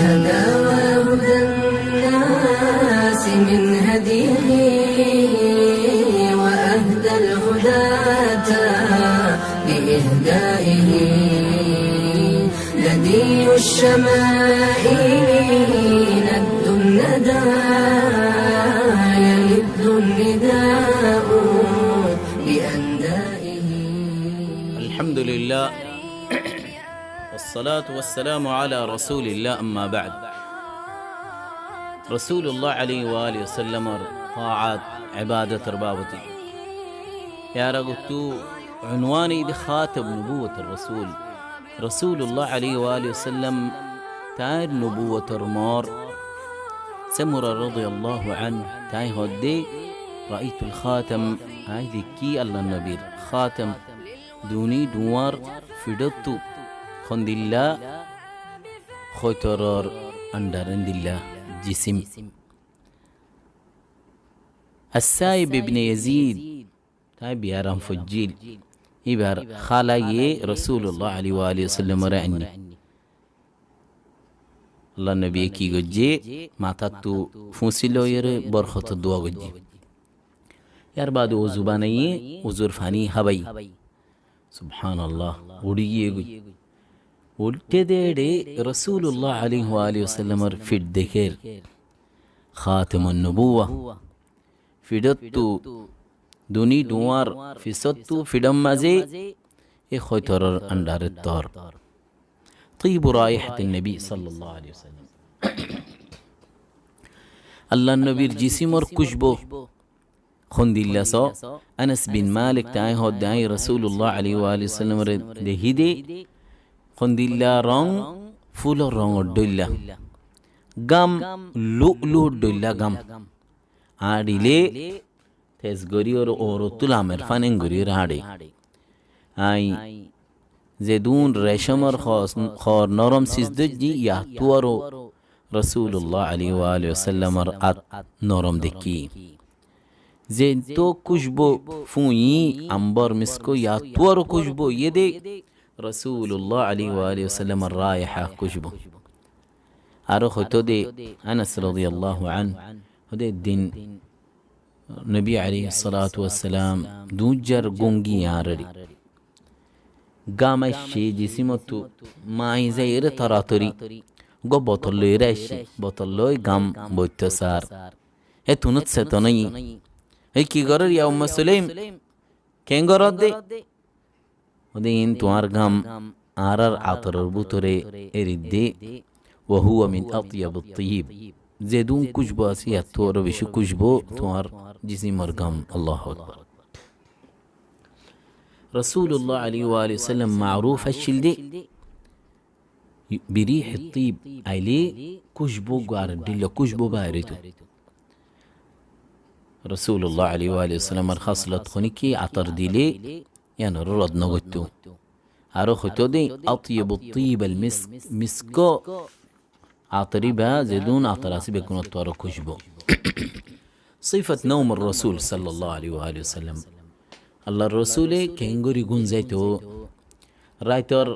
هدى وهدى الناس من هديه وأهدى الهداة بإهدائه ندي الشمائل ند الندى يلد النداء بأندائه. الحمد لله والصلاة والسلام على رسول الله أما بعد. رسول الله عليه وآله وسلم طاعات عبادة ربابتي يا رغتو عنواني دي خاتم نبوة الرسول رسول الله عليه وآله وسلم تاير نبوة رمار سمر رضي الله عنه تاي هدي رأيت الخاتم هاي ذكي الله النبير خاتم دوني دوار فدتو خند الله خوترار اندرند الله جسم. السائب ابن يزيد تاي بيارم فجيل يبار خالاي رسول الله عليه وآله وسلم رأني الله النبي كي گجي ما تاتو فوسيلو ير برخط الدوا گجي يار بعد وزباني وزرفاني هبي سبحان الله وديه گجي ഉൾറ്റതേടെ റസൂലുള്ളാഹി അലൈഹി വസല്ലമർ ഫിദ്ദഖർ ഖാതമുൻ നുബുവ ഫിദത്തു দুনি দুয়ার ফিসত্তু ফিডম মাঝে এ খয়তরর আন্ডারে তর طيب رائحة النبي صلى الله عليه وسلم الله নবীর জিসিমর খুশবু খুন্দিল্লা সো আনাস বিন মালিক তাই হদাই রাসূলুল্লাহ আলাইহি ওয়াসাল্লাম রে দেহিদে খুন্দিল্লা রং ফুল রং ডইল্লা গাম লুলু ডইল্লা গাম আড়িলে তেজ গরিয়র ওরতুলা মেরফানেন গরিয়র হাড়ে আই জেদুন রেশমর খর নরম সিজদজি ইয়া তুয়ারো রাসূলুল্লাহ আলাইহি ওয়াসাল্লামর আত নরম দেখি যে তো খুশবু ফুই আম্বর মিসকো ইয়া তুয়ারো খুশবু ইয়ে রাসূলুল্লাহ আলাইহি ওয়াসাল্লামর রায়হা খুশবু আরো হয়তো দে আনাস রাদিয়াল্লাহু আনহু হদে দিন নবী আলাইহিস সালাতু ওয়াসসালাম দুজার গঙ্গি আররি গামাই সে জিসিমতু মাই যাইর তারাতরি গো বোতল লই রাইছি বোতল লই গাম বইতসার এ তুনত সেতনাই এই কি গরর ইয়া উম্মে সুলাইম কেন গরর দে ওদিন তোমার গাম আরার আতরের ভিতরে এরিদে ওহুয়া মিন আতিয়াবিত তিয়িব জেদুন খুশবু আছে এত বেশি খুশবু তোমার জিসিমর গাম আল্লাহু আকবার রাসূলুল্লাহ আলাইহি ওয়াসাল্লাম মারুফ আশিলদে بريح الطيب আইলে খুশবু গার দিল খুশবু বাইরিতো রাসূলুল্লাহ আলাইহি ওয়াসাল্লাম এর খাসলত খনিকি আতর দিলে يعني الرد نغتو عارو خطو دي أطيب الطيب المسك مسكو عطريبها زيدون عطراسي بيكون الطوار كشبو. صفة نوم الرسول صلى الله عليه وآله وسلم الله الرسول كينغوري قون زيتو رايتر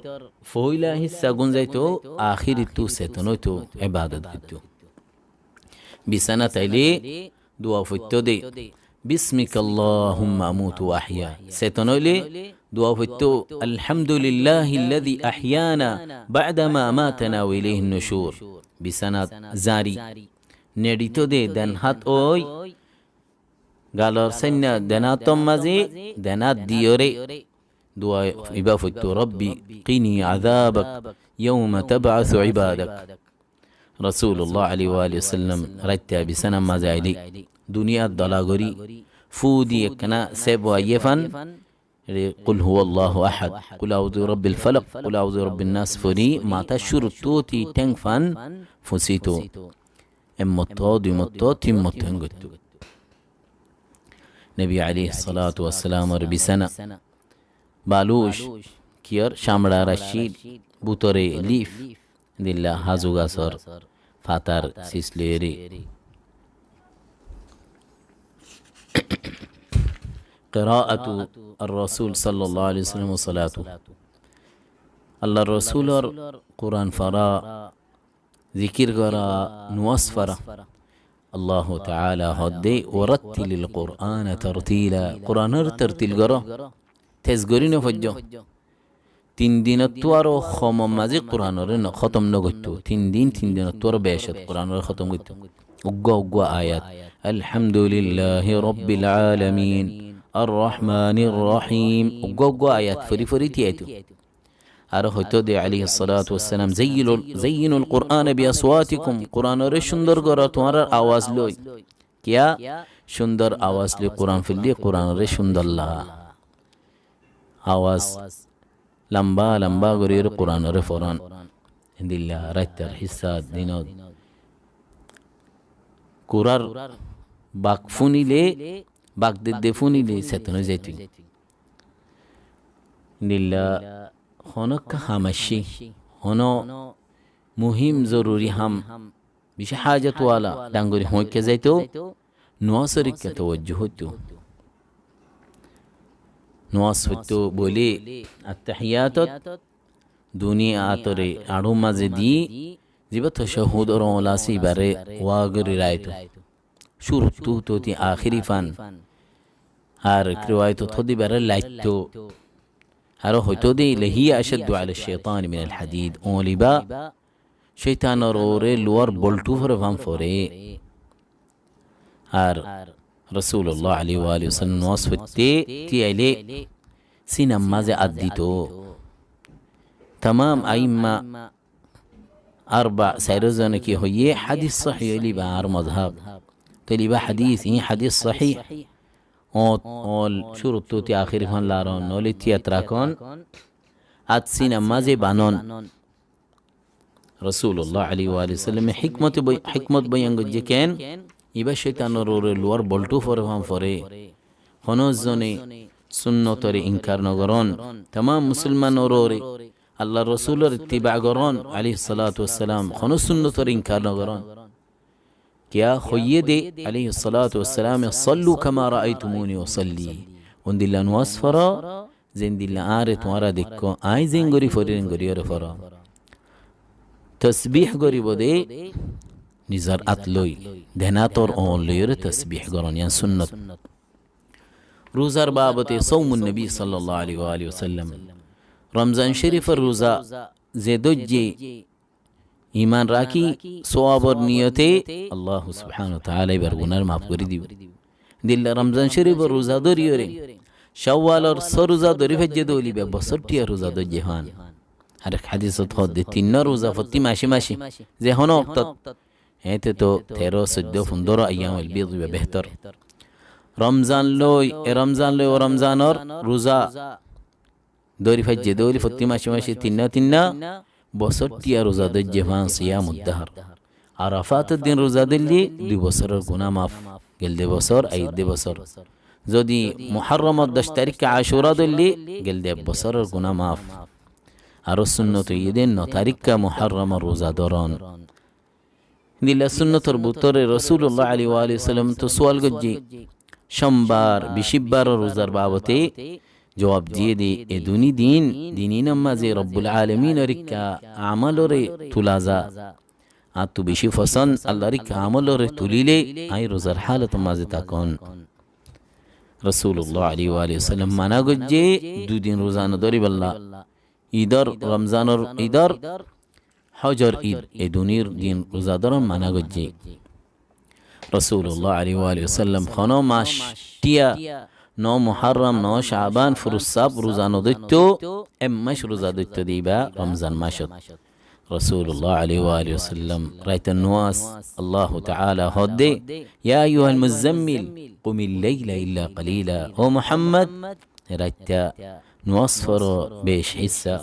فويلا هسا قون زيتو آخر التو سيتنوتو عبادة ديتو بسنة إلي دوا فتو دي بسمك اللهم أموت وأحيا سيتنولي دعوتو الحمد لله الذي أحيانا بعدما ماتنا وإليه النشور بسنة زاري نريتو دي دنهات أوي قالوا سنة دناتم مزي دنات ديوري دعاء إبافتو ربي قني عذابك يوم تبعث عبادك رسول الله عليه وآله وسلم رتّا بسنة مزايلي دنيا الدلاغري فودي كنا سبوا يفن قل هو الله أحد قل أعوذ برب الفلق قل أعوذ برب الناس فري ما تشر توتي تنفن فسيتو امتو دمتو تمتو هنگتو نبي عليه الصلاة والسلام ربي سنة بالوش كير شامرا رشيد بوتوري ليف دلله هازوغا سر فاتر سيسليري قراءة الرسول صلى الله عليه وسلم وصلاته الله الرسول قرآن فرا জিকির করা, নুয়াজ ফরা। আল্লাহ তাআলা হদ্দে ওরাত্তিলিল কুরআন তারতিলা, কুরআনের তারতিল করো, তেজ গরি নফজ্জ। 3 দিনত তো আরো খমম মাঝে কুরআনের খতম নগত্য, 3 দিনত তো আরো বেশত কুরআনের খতম গত্য। উগ্গা আয়াত, আলহামদুলিল্লাহি রাব্বিল আলামিন আর রহমানির রহিম, উগ্গা আয়াত ফরি ফরি তিয়াইতো। আর হয়তো দে আলাইহিস সালাতু ওয়াস সালাম যায়িনুল কুরআন বিআসওয়াতিকুম, কুরআনের সুন্দর করো তোমার আওয়াজ লই। কিয়া সুন্দর আওয়াজ লই কুরআন ফিল্লি, কুরআনের সুন্দর লা আওয়াজ লম্বা লম্বা গরির কুরআনের ফরান দিল্লা রাইতার হিসা দিনত কুরার বাক ফুনিলে বাক দে ফুনিলে সেতনে যাইতুই দিল্লা হনক হামাশি হন মুহিম জরুরি হাম বিশ হাজত ওয়ালা ডাঙ্গরি হইকে যাইতো নোয়াসরিকে তওজ্জুহ হইতো। নোয়াজ হইতো বলে আত্তাহিয়াতত দুনিয়া আতরে আড়ু মাঝে দি জিবা তাশাহুদ আর ওলাসি বারে ওয়াগরি রাইতো শুরুতু তোতি আখিরি ফান আর রিওয়ায়াত থদি বারে লাইতো। আর হয়তো দে লহিয়া আশাদু আলা শাইতান মিনাল হাদিদ, ওলিবা শয়তানের ওরে লোয়ার বল্টু ফরে ভাম ফরে। আর রাসূলুল্লাহ আলাইহি ওয়া সাল্লাম নোয়াজ হইতে তিয়াইলে সিনাম মাঝে আদিত तमाम आइम्मा अरबा सैरजन की हो ये हदीस सही लिबा आर मजहब तो लिबा हदीस ये हदीस सही और शुरू तो ती आखिर खान लारन नोली तियात्राकन आत्सी नमाज़े बानन रसूलुल्लाह अलैहि वसल्लम हिकमत बयान गज्जे कैन इबा शैतान रोरे लोअर बोल्टू फरे हम फरे हनोज जने सुन्नतरे इनकार नगरन तमाम मुसलमान रोरे আল্লাহ রসুলের ইত্তিবা করন আলাইহিস সালাতু ওয়াস সালাম, কোন সুন্নতের ইনকার না করন। কিয়া হইয়ে দে আলাইহিস সালাতু ওয়াস সালাম সাল্লু কামা রাআইতুমুনি ওয়াসাল্লি, ওন্দিল্লা নোয়াজ ফরা জিন্দিল্লা আরে তোমারা দেখো আই জিন গরি ফরিন গরি ওরে ফরা তসবিহ গরি বদে নিজার আতলই দেনাতর অন লইরে তসবিহ করন ইয়া সুন্নাত। রোজার বাবতে সাওমুন নবী সাল্লাল্লাহু আলাইহি ওয়াসাল্লাম, রমজান শরীফের রোজা যে দজ্জে ঈমান রাখি সওয়াবর নিয়তে আল্লাহ সুবহানাহু ওয়া তাআলা এবার গুনাহ মাফ করে দিব। দিল্লা রমজান শরীফের রোজা ধরিয়রে শাওয়ালর সরোজা ধরি ফেজে দলিবে বছরটিয়া রোজা দজ্জে হান। আর এক হাদিসত হদে তিন রোজা ফতি মাসি মাসি যে হন ওক্তত এতে তো 13 14 15 আইয়ামুল বীদ বেহতর। রমজান লই ও রমজানর রোজা দৌরি ফাইজে দৌরি ফতি মাসে মাসে তিন্না বছরটিয়া রোজা দজ্জে ফান সিয়ামুদ দাহর। আরাফাতের দিন রোজা দিল্লি 2 বছরের গুনাহ মাফ গেল 2 বছর আই 2 বছর। যদি মুহররমের 10 তারিখে আশুরা দিল্লি গেল 1 বছরের গুনাহ মাফ। আর সুন্নত ঈদের 9 তারিখে মুহররমের রোজা ধরন দিল্লা সুন্নতর বুতরে রাসূলুল্লাহ আলাইহি ওয়া সাল্লাম তো সওয়াল গজ্জি সোমবার বিশিববার রোজার বাবতে জবাব দিয়ে দে এ দিনী নামাজে রব্বুল আলামিন রিকা আমলরে তুলাজা আর তু বেশি পছন্দ আল্লাহ রিকা আমলরে তুলিলে আই রোজার হালত মাঝে তাকন। রাসূলুল্লাহ আলাইহি ওয়া সাল্লাম মানা গজ্জে 2 দিন রোজা ন ধরি বল্লা ঈদর রমজানর ঈদর হজর ঈদ এ দুনির দিন রোজা ধর মানা গজ্জে। রাসূলুল্লাহ আলাইহি ওয়া সাল্লাম খানো মাস টিয়া 9 মুহররম 9 শাবান ফুরসাব রোজানো দৈত্য এম্মাস রোজা দৈত্য দিবা রমজান মাসত। রাসূলুল্লাহ আলাইহি ওয়া সাল্লাম রাইতান নোয়াস আল্লাহ তাআলা হদে ইয়া আইয়ুহাল মুজাম্মিল কুমিল লাইলা ইল্লা কলিলা, ও মুহাম্মদ রাইতা নোয়াস ফরো বেশ হিসা।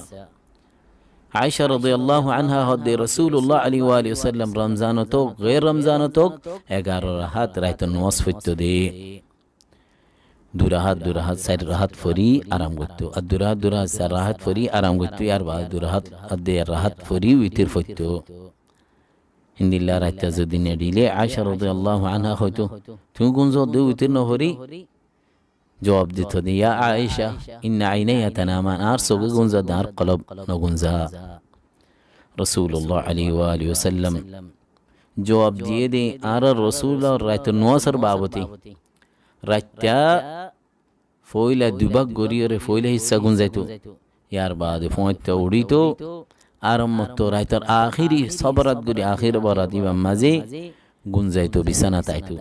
আয়েশা রাদিয়াল্লাহু আনহা হদে রাসূলুল্লাহ আলাইহি ওয়া সাল্লাম রমজানো তো গैर রমজানো তো 11 রাহাত রাইতান নোয়াস ফইতো দে। দুরাহাত সাইড রাহাত ফরি আরাম করতো আর দুরাহাত সাইড রাহাত ফরি আরাম করতো আর বা দুরাহাত আদে রাহাত ফরি উইতির ফইতো ইন্দিল্লা রাইতা যদি নেডিলে আয়েশা রাদিয়াল্লাহু আনহা হয়তো তুমি কোন জো দে উইতির ন হরি জবাব দিত ইয়া আয়েশা ইন্না আইনায়া তানামান আর সগে গুনজা দার কলব ন গুনজা। রসুল্লাহ আলী ওসাল্লাম জবাব দিয়ে দে আর রসুল রাত নোয়াসর বাবতি রাত্য়া ফইলা দুবাক গরিয়রে ফইলা হিসা গুঞ্জাইতো ইয়ার বাদে ফোঁটা উড়িত আরম্মত রাইতার আখিরি সবরাত গুরি আখির বরাত ইবাম মাঝে গুঞ্জাইতো বিছানা তাইতো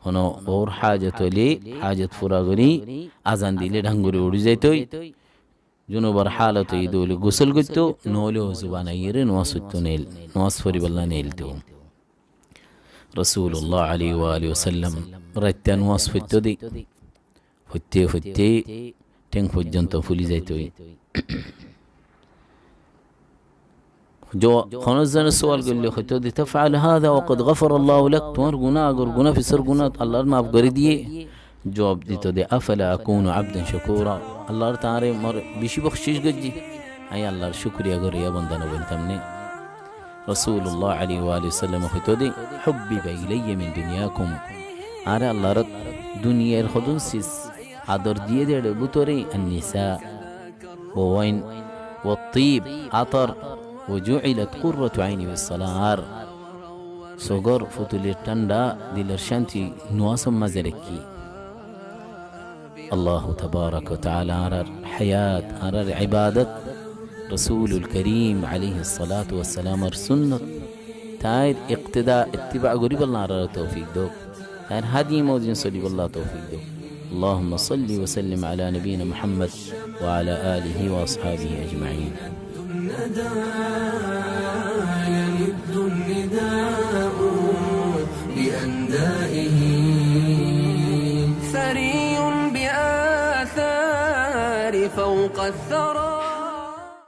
হন ওর হাজত হইলে হাজত ফুরা করি আজান দিলে ঢাঙ্গুরি উড়ি যাইতই জুনুবার হালত ঈদ হইলে গোসল করত নহলে জুবান আইরে নোয়াজ হইতো নেল নোয়াজ ফরিবাল্লা নেলতো রসুল্লাহ আলী ওসাল্লাম রাত্য়া নোয়াজ হইতো দি হইতে হইতে ঠেং পর্যন্ত ফুলি যাইতই जो खनजन सवाल करले হয়তো দি تفعل هذا وقد غفر الله لك তোমার গুনাহ আগর গুনাহ ফিসর গুনাহ আল্লাহর maaf করে দিয়ে জবাব দিত দে আফলা আকুনু আবদান শাকুরা আল্লাহর তারে মর বেশি বখশিশ গজি আই আল্লাহর শুকরিয়া করিয়া বান্দা নবনতাম নে রাসূলুল্লাহ আলাইহি ওয়া সাল্লাম হয়তো দি হুব্বিবা ইলাইয়া মিন দুনিয়াকুম আর আল্লাহর দুনিয়ার খুদুন সিস আদর দিয়ে দেড় বুতরে النساء ووين والطيب عطر وجعلت قرة عيني بالصلاة صغر فتولي تندا ديلر شانتي نواسم مزركي الله تبارك وتعالى على الحياة على العبادة رسول الكريم عليه الصلاة والسلام سنة تاير اقتداء اتباع قريب الله على التوفيق دو تاير هدي موجين صلي بالله توفيق دو اللهم صل وسلم على نبينا محمد وعلى آله وأصحابه أجمعين